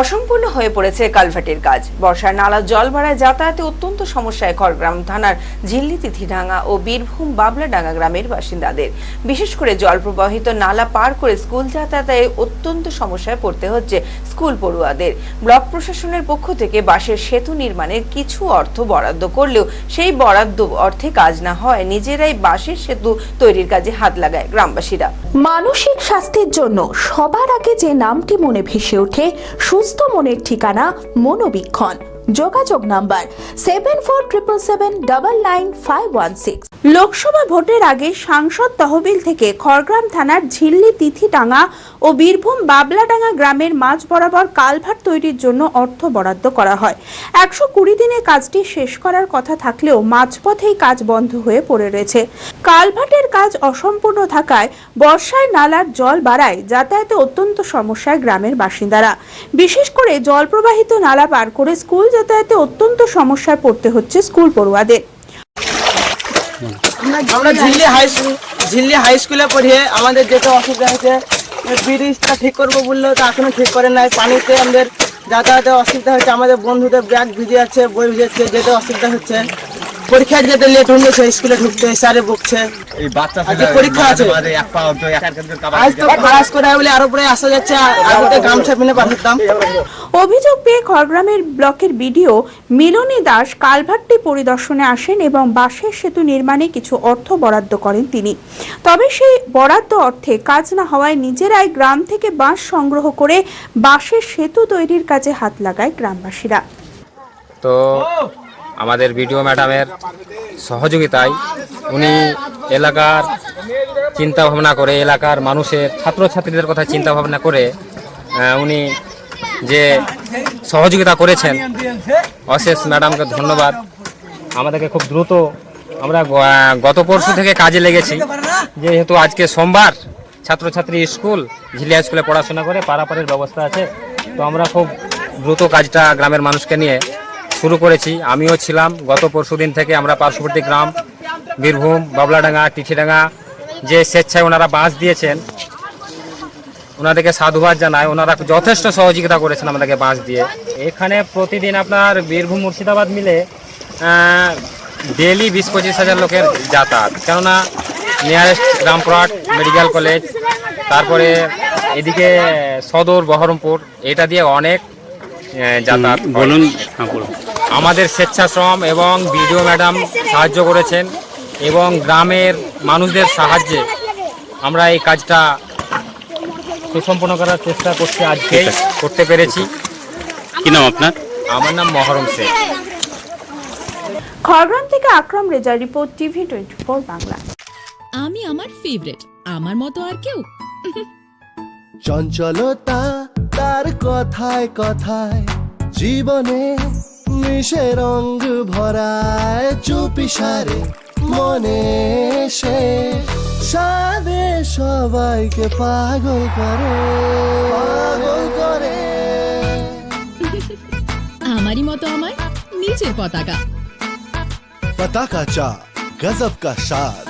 অসম্পূর্ণ হয়ে পড়েছে কালভার্টের কাজ। বর্ষার নালার জল বাড়ায় যাতায়াতে অত্যন্ত সমস্যায় খড়গ্রাম থানার ঝিল্লি তিথিডাঙ্গা ও বীরভূম বাবলাডাঙ্গা গ্রামের বাসিন্দাদের। বিশেষ করে জল প্রবাহিত নালা পার করে স্কুল যাতায়াতে অত্যন্ত সমস্যায় পড়তে হচ্ছে স্কুল পড়ুয়াদের। ব্লক প্রশাসনের পক্ষ থেকে বাঁশের সেতু নির্মাণের কিছু অর্থ বরাদ্দ করলেও সেই বরাদ্দ অর্থে কাজ না হয় নিজেরাই বাঁশের সেতু তৈরির কাজে হাত লাগায় গ্রামবাসীরা। মানসিক স্বাস্থ্যের জন্য সবার আগে যে নামটি মনে ভেসে ওঠে সুস্থ মনের ঠিকানা মনোবীক্ষণ। যোগাযোগ নাম্বার 7477799516। লোকসভা ভোটের আগে সাংসদ তহবিল থেকে খড়গ্রাম থানার ঝিল্লি তিথিডাঙ্গা ও বীরভূম বাবলাডাঙ্গা গ্রামের মাঝ বরাবর কালভার্ট তৈরির জন্য অর্থ বরাদ্দ করা হয়। 120 দিনে কাজটি শেষ করার কথা থাকলেও মাঝপথেই কাজ বন্ধ হয়ে পড়ে রয়েছে। কালভার্টের কাজ অসম্পূর্ণ থাকায় বর্ষায় নালার জল বাড়ায় যাতায়াতে অত্যন্ত সমস্যায় গ্রামের বাসিন্দারা। বিশেষ করে জল প্রবাহিত নালা পার করে স্কুল যাতায়াতে অত্যন্ত সমস্যায় পড়তে হচ্ছে স্কুল পড়ুয়াদের। আমরা ঝিল্লি হাই স্কুলে পড়িয়ে আমাদের যেতে অসুবিধা হয়েছে। ব্রিজটা ঠিক করবো বললেও তো এখনো ঠিক করে নাই। পানিতে আমাদের যাতায়াতে অসুবিধা হচ্ছে। আমাদের বন্ধুদের ব্যাগ ভিজে যাচ্ছে, বই ভিজে যাচ্ছে, যেতে অসুবিধা হচ্ছে। পরীক্ষায় যেতে লেট হয়েছে, স্কুলে ঢুকতে স্যারে বকছে। পরীক্ষা আছে আজ তো ক্লাস করে বলে আরো পরে আসা যাচ্ছে। আগে গামছা পিনে পাঠাতাম। অভিযোগ পেয়ে খড়গ্রামের ব্লকের বিডিও মিলনী দাস কালভার্টটি পরিদর্শনে আসেন এবং বাঁশের সেতু নির্মাণে কিছু অর্থ বরাদ্দ করেন তিনি। তবে সেই বরাদ্দ অর্থে কাজ না হওয়ায় নিজেরাই গ্রাম থেকে বাঁশ সংগ্রহ করে বাঁশের সেতু তৈরির কাজে হাত লাগায় গ্রামবাসীরা। তো আমাদের বিডিও ম্যাডামের সহযোগিতায় উনি এলাকার চিন্তা ভাবনা করে, এলাকার মানুষের ছাত্রছাত্রীদের কথা চিন্তা ভাবনা করে উনি যে সহযোগিতা করেছেন, অশেষ ম্যাডামকে ধন্যবাদ। আমাদেরকে খুব দ্রুত, আমরা গত পরশু থেকে কাজে লেগেছি, যেহেতু আজকে সোমবার, ছাত্রছাত্রী স্কুল ঝিল্লি হাই স্কুলে পড়াশোনা করে পারাপারের ব্যবস্থা আছে। তো আমরা খুব দ্রুত কাজটা গ্রামের মানুষকে নিয়ে শুরু করেছি। আমিও ছিলাম গত পরশু দিন থেকে। আমরা পার্শ্ববর্তী গ্রাম বীরভূম বাবলাডাঙ্গা তিথিডাঙ্গা যে স্বেচ্ছায় ওনারা বাঁশ দিয়েছেন, ওনাদেরকে সাধুবাদ জানায়। ওনারা যথেষ্ট সহযোগিতা করেছেন আমাদেরকে বাঁশ দিয়ে। এখানে প্রতিদিন আপনার বীরভূম মুর্শিদাবাদ মিলে ডেলি 20-25 হাজার লোকের যাতায়াত। কেননা নিয়ারেস্ট রামপুরহাট মেডিকেল কলেজ, তারপরে এদিকে সদর বহরমপুর, এটা দিয়ে অনেক যাতায়াত। বলুন, আমাদের স্বেচ্ছাশ্রম এবং বিডিও ম্যাডাম সাহায্য করেছেন এবং গ্রামের মানুষদের সাহায্যে আমরা এই কাজটা সুসম্পন্ন করার চেষ্টা করছি, আজকেই করতে পেরেছি। কি নাম আপনার? আমার নাম মহরম শেখ। খড়গ্রাম থেকে আকরাম রেজার রিপোর্ট, টিভি 24 বাংলা। আমি আমার ফেভারিট, আমার মতো আর কেউ? চঞ্চলতা তার কথায় কথায় জীবনে মিশে রঙ ভরায়, চুপি সারে মনে সে সাদে সবাইকে পাগল করে, পাগল করে। আমারই মতো আমার নিচের পতাকা। पता का चा गजब का शाद।